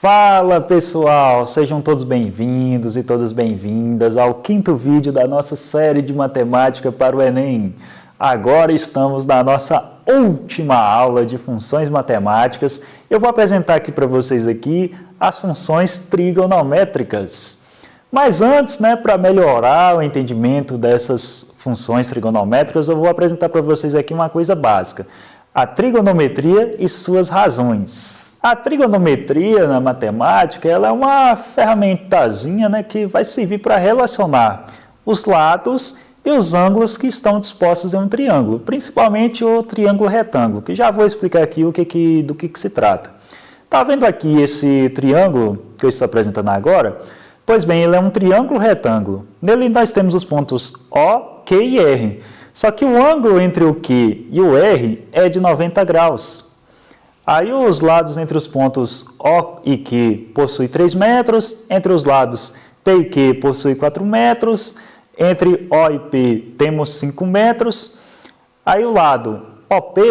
Fala pessoal, sejam todos bem-vindos e todas bem-vindas ao quinto vídeo da nossa série de matemática para o Enem. Agora estamos na nossa última aula de funções matemáticas. Eu vou apresentar aqui para vocês as funções trigonométricas. Mas antes, para melhorar o entendimento dessas funções trigonométricas, eu vou apresentar para vocês aqui uma coisa básica: a trigonometria e suas razões. A trigonometria na matemática ela é uma ferramentazinha que vai servir para relacionar os lados e os ângulos que estão dispostos em um triângulo, principalmente o triângulo retângulo, que já vou explicar aqui do que se trata. Está vendo aqui esse triângulo que eu estou apresentando agora? Pois bem, ele é um triângulo retângulo. Nele nós temos os pontos O, Q e R. Só que o ângulo entre o Q e o R é de 90 graus. Aí os lados entre os pontos O e Q possuem 3 metros, entre os lados P e Q possuem 4 metros, entre O e P temos 5 metros. Aí o lado OP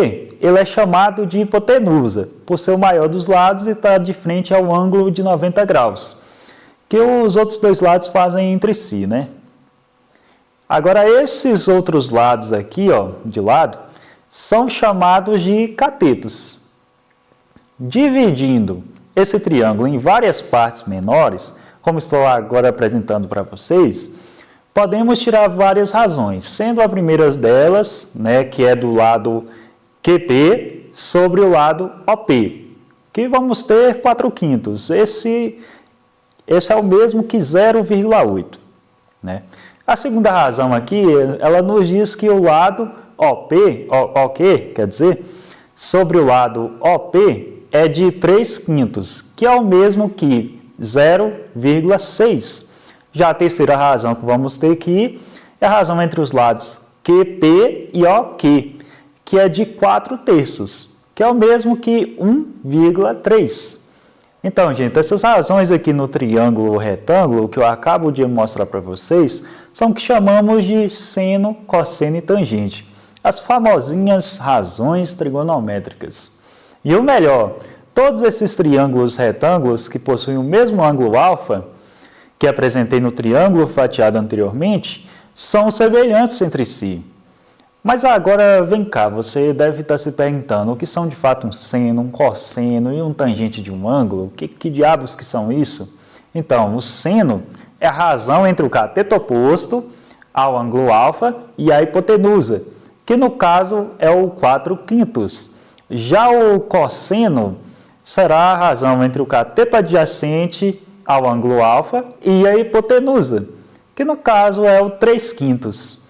ele é chamado de hipotenusa, por ser o maior dos lados e está de frente ao ângulo de 90 graus, que os outros dois lados fazem entre si, Agora esses outros lados aqui, de lado, são chamados de catetos. Dividindo esse triângulo em várias partes menores, como estou agora apresentando para vocês, podemos tirar várias razões, sendo a primeira delas, que é do lado QP sobre o lado OP, que vamos ter 4/5. Esse é o mesmo que 0,8. A segunda razão aqui, ela nos diz que o lado OK, quer dizer, sobre o lado OP, é de 3/5, que é o mesmo que 0,6. Já a terceira razão que vamos ter aqui é a razão entre os lados QP e OQ, que é de 4/3, que é o mesmo que 1,3. Então, gente, essas razões aqui no triângulo retângulo, que eu acabo de mostrar para vocês, são o que chamamos de seno, cosseno e tangente. As famosinhas razões trigonométricas. E o melhor, todos esses triângulos retângulos que possuem o mesmo ângulo alfa, que apresentei no triângulo fatiado anteriormente, são semelhantes entre si. Mas agora, vem cá, você deve estar se perguntando o que são de fato um seno, um cosseno e um tangente de um ângulo? Que diabos que são isso? Então, o seno é a razão entre o cateto oposto ao ângulo alfa e a hipotenusa, que no caso é o 4/5. Já o cosseno será a razão entre o cateto adjacente ao ângulo alfa e a hipotenusa, que no caso é o 3/5.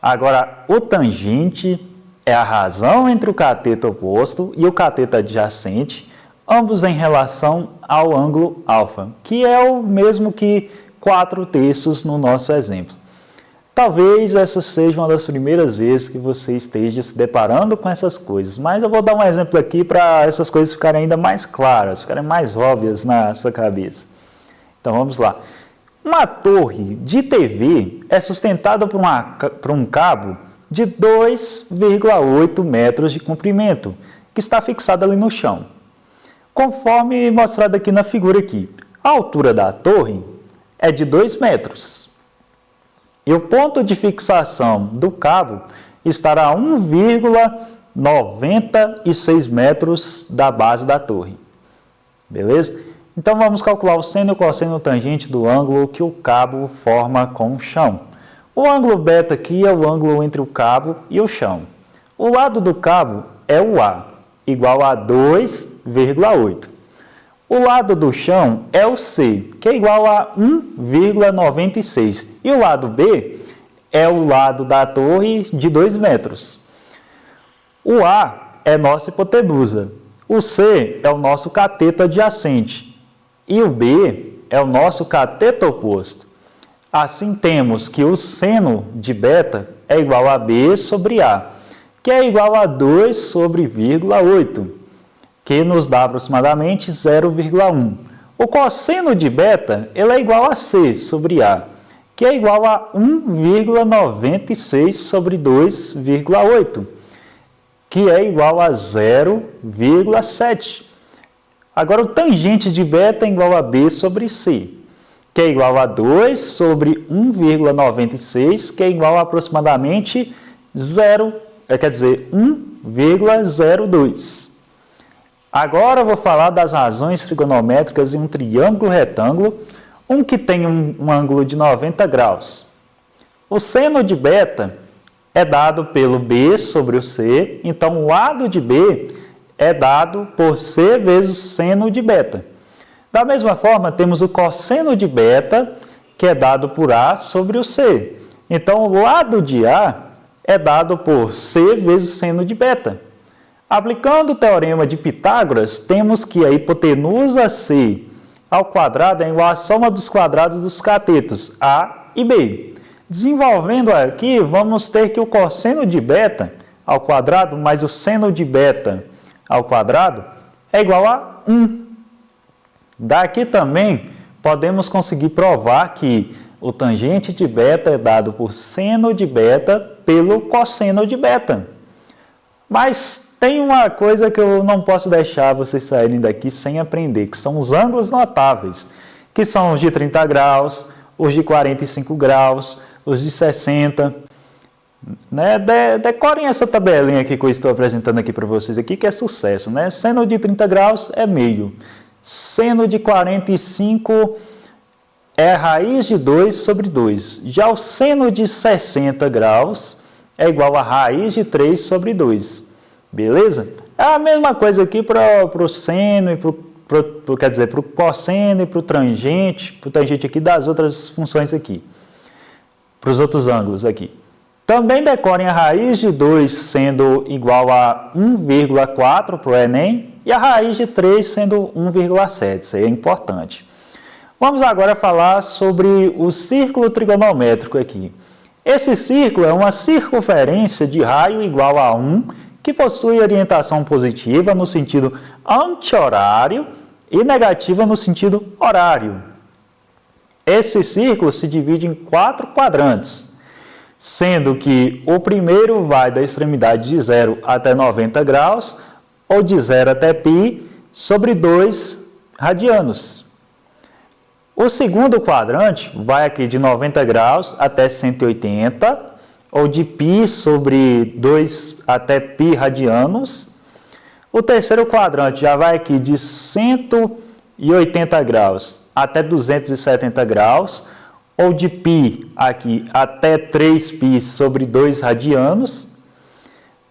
Agora, o tangente é a razão entre o cateto oposto e o cateto adjacente, ambos em relação ao ângulo alfa, que é o mesmo que 4/3 no nosso exemplo. Talvez essa seja uma das primeiras vezes que você esteja se deparando com essas coisas, mas eu vou dar um exemplo aqui para essas coisas ficarem ainda mais claras, ficarem mais óbvias na sua cabeça. Então vamos lá. Uma torre de TV é sustentada por um cabo de 2,8 metros de comprimento, que está fixado ali no chão. Conforme mostrado aqui na figura aqui, a altura da torre é de 2 metros. E o ponto de fixação do cabo estará a 1,96 metros da base da torre. Beleza? Então vamos calcular o seno e o cosseno tangente do ângulo que o cabo forma com o chão. O ângulo beta aqui é o ângulo entre o cabo e o chão. O lado do cabo é o A, igual a 2,8. O lado do chão é o C, que é igual a 1,96. E o lado B é o lado da torre de 2 metros. O A é nossa hipotenusa. O C é o nosso cateto adjacente. E o B é o nosso cateto oposto. Assim temos que o seno de beta é igual a B sobre A, que é igual a 2 sobre 0,8. Que nos dá aproximadamente 0,1. O cosseno de beta ele é igual a C sobre A, que é igual a 1,96 sobre 2,8, que é igual a 0,7. Agora, o tangente de beta é igual a B sobre C, que é igual a 2 sobre 1,96, que é igual a aproximadamente 1,02. Agora eu vou falar das razões trigonométricas em um triângulo retângulo, um que tem um ângulo de 90 graus. O seno de beta é dado pelo B sobre o C, então o lado de B é dado por C vezes seno de beta. Da mesma forma, temos o cosseno de beta, que é dado por A sobre o C. Então, o lado de A é dado por C vezes seno de beta. Aplicando o teorema de Pitágoras, temos que a hipotenusa C ao quadrado é igual à soma dos quadrados dos catetos A e B. Desenvolvendo aqui, vamos ter que o cosseno de beta ao quadrado mais o seno de beta ao quadrado é igual a 1. Daqui também podemos conseguir provar que o tangente de beta é dado por seno de beta pelo cosseno de beta. Mas tem uma coisa que eu não posso deixar vocês saírem daqui sem aprender, que são os ângulos notáveis, que são os de 30 graus, os de 45 graus, os de 60. Né? Decorem essa tabelinha aqui que eu estou apresentando aqui para vocês, aqui, que é sucesso. Né? Seno de 30 graus é meio. Seno de 45 é raiz de 2 sobre 2. Já o seno de 60 graus é igual a raiz de 3 sobre 2. Beleza? É a mesma coisa aqui para o seno e para o cosseno e para o tangente aqui das outras funções aqui. Para os outros ângulos aqui. Também decorem a raiz de 2 sendo igual a 1,4 para o Enem e a raiz de 3 sendo 1,7. Isso aí é importante. Vamos agora falar sobre o círculo trigonométrico aqui. Esse círculo é uma circunferência de raio igual a 1, que possui orientação positiva no sentido anti-horário e negativa no sentido horário. Esse círculo se divide em 4 quadrantes, sendo que o primeiro vai da extremidade de 0 até 90 graus, ou de 0 até π, sobre 2 radianos. O segundo quadrante vai aqui de 90 graus até 180, ou de π sobre 2 até π radianos. O terceiro quadrante já vai aqui de 180 graus até 270 graus, ou de π aqui até 3π sobre 2 radianos.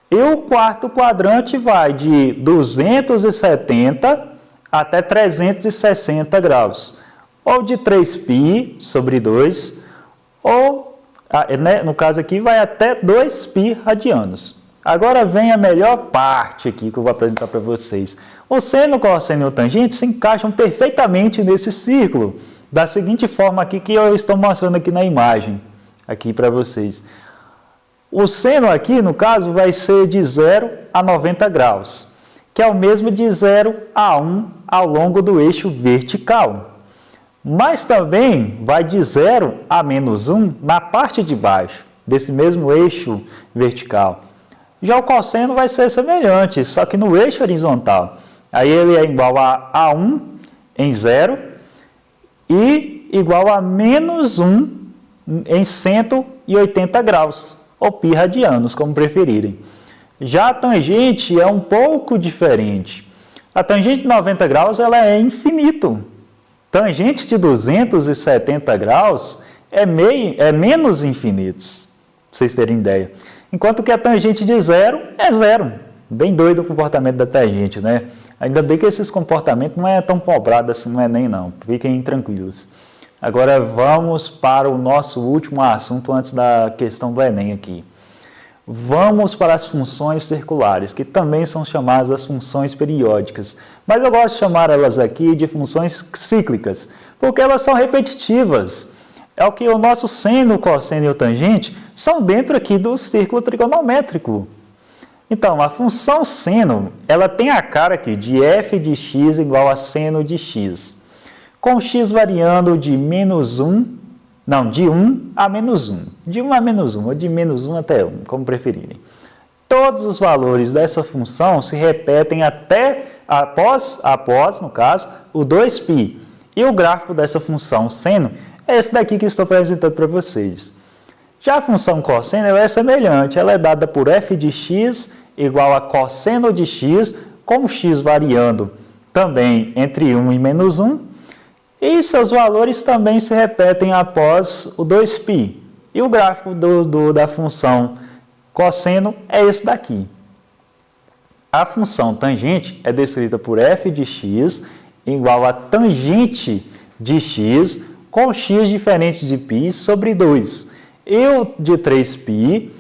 E o quarto quadrante vai de 270 até 360 graus, ou de 3π sobre 2, ou, no caso aqui, vai até 2π radianos. Agora vem a melhor parte aqui que eu vou apresentar para vocês. O seno, o cosseno e o tangente se encaixam perfeitamente nesse círculo, da seguinte forma aqui que eu estou mostrando aqui na imagem, aqui para vocês. O seno aqui, no caso, vai ser de 0 a 90 graus, que é o mesmo de 0 a 1 ao longo do eixo vertical. Mas também vai de 0 a menos 1 na parte de baixo, desse mesmo eixo vertical. Já o cosseno vai ser semelhante, só que no eixo horizontal. Aí ele é igual a 1 em 0 e igual a menos 1 em 180 graus, ou π radianos, como preferirem. Já a tangente é um pouco diferente. A tangente de 90 graus ela é infinito. Tangente de 270 graus é menos infinitos, para vocês terem ideia. Enquanto que a tangente de 0 é 0. Bem doido o comportamento da tangente, né? Ainda bem que esses comportamentos não é tão cobrado assim no Enem, não. Fiquem tranquilos. Agora vamos para o nosso último assunto antes da questão do Enem aqui. Vamos para as funções circulares, que também são chamadas as funções periódicas. Mas eu gosto de chamar elas aqui de funções cíclicas, porque elas são repetitivas. É o que o nosso seno, o cosseno e o tangente são dentro aqui do círculo trigonométrico. Então, a função seno, ela tem a cara aqui de f de x igual a seno de x, com x variando de menos 1, não, de 1 a menos 1, de 1 a menos 1, ou de menos 1 até 1, como preferirem. Todos os valores dessa função se repetem até após, no caso, o 2π. E o gráfico dessa função seno é esse daqui que estou apresentando para vocês. Já a função cosseno ela é semelhante, ela é dada por f de x igual a cosseno de x, com x variando também entre 1 e menos 1, e seus valores também se repetem após o 2π. E o gráfico da função cosseno é esse daqui. A função tangente é descrita por f de x igual a tangente de x com x diferente de π sobre 2. E o de 3π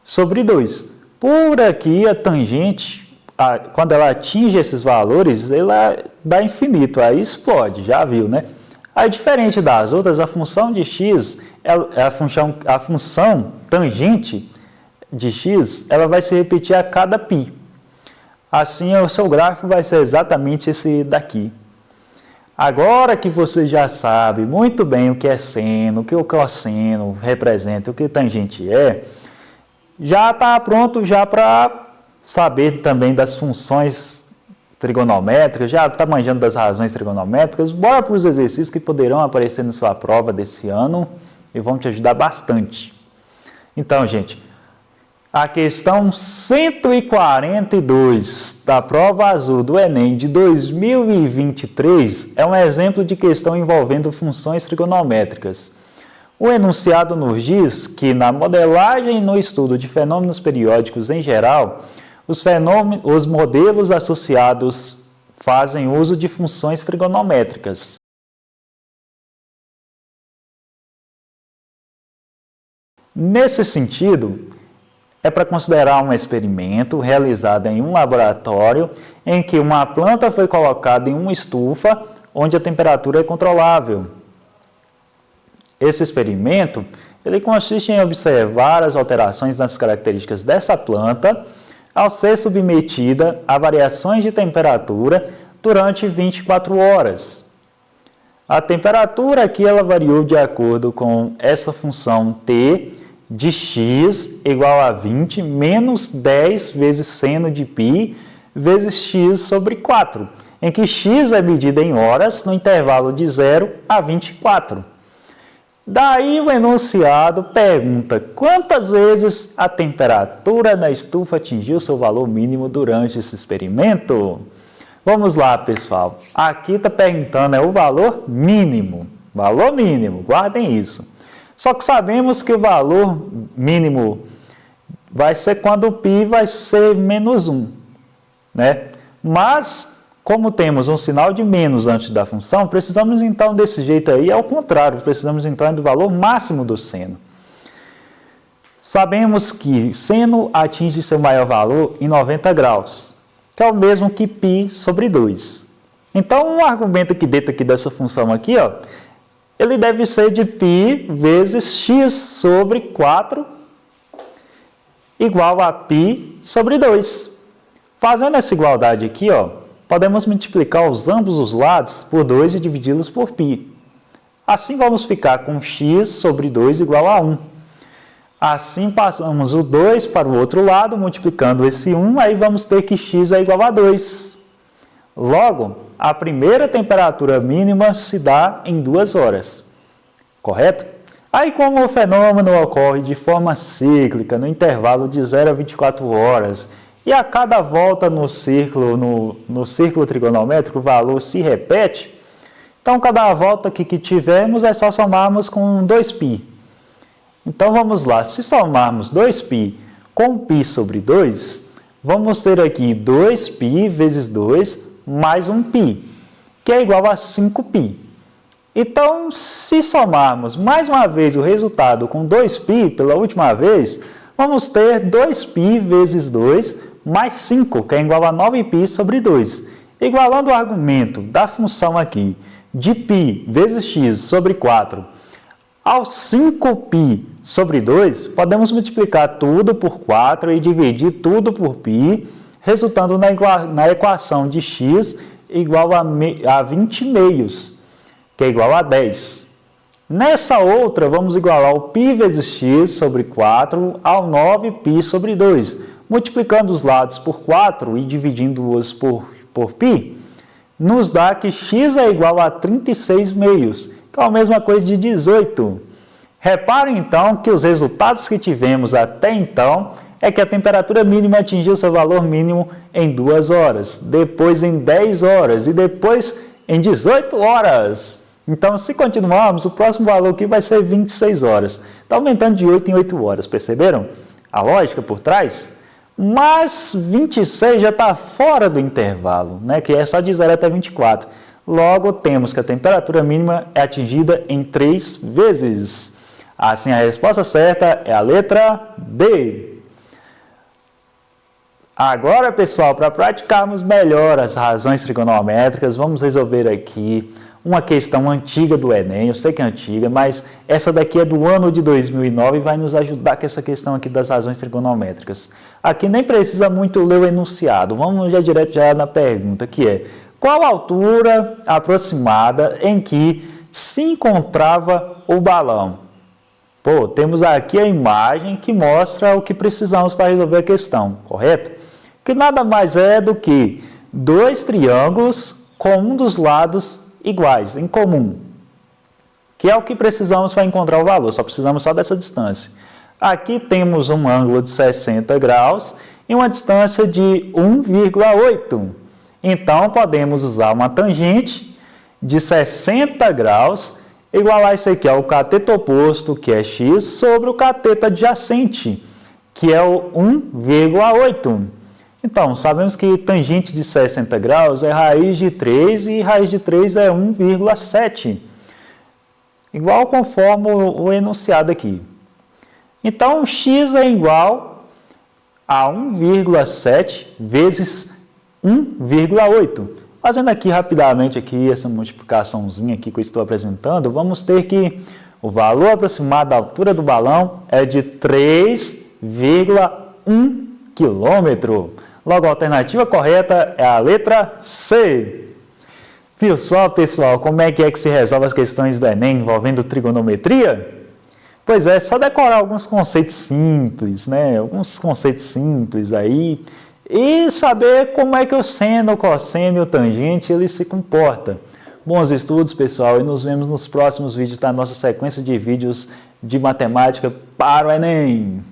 sobre 2. Por aqui, a tangente, quando ela atinge esses valores, ela dá infinito, aí explode, já viu, né? Aí, diferente das outras, a função de x, a função tangente de x, ela vai se repetir a cada π. Assim, o seu gráfico vai ser exatamente esse daqui. Agora que você já sabe muito bem o que é seno, o que o cosseno representa, o que tangente é, já está pronto já para saber também das funções trigonométricas, já está manjando das razões trigonométricas. Bora para os exercícios que poderão aparecer na sua prova desse ano e vão te ajudar bastante. Então, gente, a questão 142 da prova azul do Enem de 2023 é um exemplo de questão envolvendo funções trigonométricas. O enunciado nos diz que na modelagem e no estudo de fenômenos periódicos em geral, os modelos associados fazem uso de funções trigonométricas. Nesse sentido, é para considerar um experimento realizado em um laboratório em que uma planta foi colocada em uma estufa onde a temperatura é controlável. Esse experimento ele consiste em observar as alterações nas características dessa planta ao ser submetida a variações de temperatura durante 24 horas. A temperatura aqui ela variou de acordo com essa função T de x igual a 20 menos 10 vezes seno de π vezes x sobre 4, em que x é medida em horas no intervalo de 0 a 24. Daí o enunciado pergunta quantas vezes a temperatura da estufa atingiu seu valor mínimo durante esse experimento. Vamos lá, pessoal. Aqui está perguntando o valor mínimo. Valor mínimo, guardem isso. Só que sabemos que o valor mínimo vai ser quando o π vai ser menos 1, né? Mas, como temos um sinal de menos antes da função, precisamos então desse jeito aí, ao contrário, precisamos então do valor máximo do seno. Sabemos que seno atinge seu maior valor em 90 graus, que é o mesmo que π sobre 2. Então, um argumento que dentro aqui dessa função aqui, ó, ele deve ser de π vezes x sobre 4 igual a π sobre 2. Fazendo essa igualdade aqui, ó, podemos multiplicar ambos os lados por 2 e dividi-los por π. Assim vamos ficar com x sobre 2 igual a 1. Assim passamos o 2 para o outro lado, multiplicando esse 1, aí vamos ter que x é igual a 2. Logo, a primeira temperatura mínima se dá em 2 horas, correto? Aí, como o fenômeno ocorre de forma cíclica, no intervalo de 0 a 24 horas, e a cada volta no círculo trigonométrico o valor se repete, então cada volta que tivermos é só somarmos com 2π. Então vamos lá, se somarmos 2π com π sobre 2, vamos ter aqui 2π vezes 2 mais 1π, que é igual a 5π. Então, se somarmos mais uma vez o resultado com 2π pela última vez, vamos ter 2π vezes 2 mais 5, que é igual a 9π sobre 2. Igualando o argumento da função aqui de π vezes x sobre 4 ao 5π sobre 2, podemos multiplicar tudo por 4 e dividir tudo por π, resultando na equação de x igual a 20 meios, que é igual a 10. Nessa outra, vamos igualar o π vezes x sobre 4 ao 9π sobre 2, multiplicando os lados por 4 e dividindo-os por por π, nos dá que x é igual a 36 meios, que é a mesma coisa de 18. Reparem então que os resultados que tivemos até então é que a temperatura mínima atingiu seu valor mínimo em 2 horas, depois em 10 horas e depois em 18 horas. Então, se continuarmos, o próximo valor aqui vai ser 26 horas. Está aumentando de 8 em 8 horas, perceberam a lógica por trás? Mas 26 já está fora do intervalo, né? Que é só de 0 até 24. Logo, temos que a temperatura mínima é atingida em 3 vezes. Assim, a resposta certa é a letra D. Agora, pessoal, para praticarmos melhor as razões trigonométricas, vamos resolver aqui uma questão antiga do Enem. Eu sei que é antiga, mas essa daqui é do ano de 2009 e vai nos ajudar com essa questão aqui das razões trigonométricas. Aqui nem precisa muito ler o enunciado, vamos já direto já na pergunta, que é: qual a altura aproximada em que se encontrava o balão? Pô, temos aqui a imagem que mostra o que precisamos para resolver a questão, correto? Que nada mais é do que dois triângulos com um dos lados iguais, em comum, que é o que precisamos para encontrar o valor, só precisamos só dessa distância. Aqui temos um ângulo de 60 graus e uma distância de 1,8. Então, podemos usar uma tangente de 60 graus, igualar isso aqui ao cateto oposto, que é x, sobre o cateto adjacente, que é o 1,8. Então, sabemos que tangente de 60 graus é raiz de 3 e raiz de 3 é 1,7. Igual conforme o enunciado aqui. Então, x é igual a 1,7 vezes 1,8. Fazendo aqui rapidamente aqui essa multiplicaçãozinha aqui que eu estou apresentando, vamos ter que o valor aproximado da altura do balão é de 3,1 km. Logo, a alternativa correta é a letra C. Viu só, pessoal, como é que se resolve as questões do Enem envolvendo trigonometria? Pois é, só decorar alguns conceitos simples, né? Alguns conceitos simples aí e saber como é que o seno, o cosseno e o tangente ele se comporta. Bons estudos, pessoal, e nos vemos nos próximos vídeos da nossa sequência de vídeos de matemática para o Enem.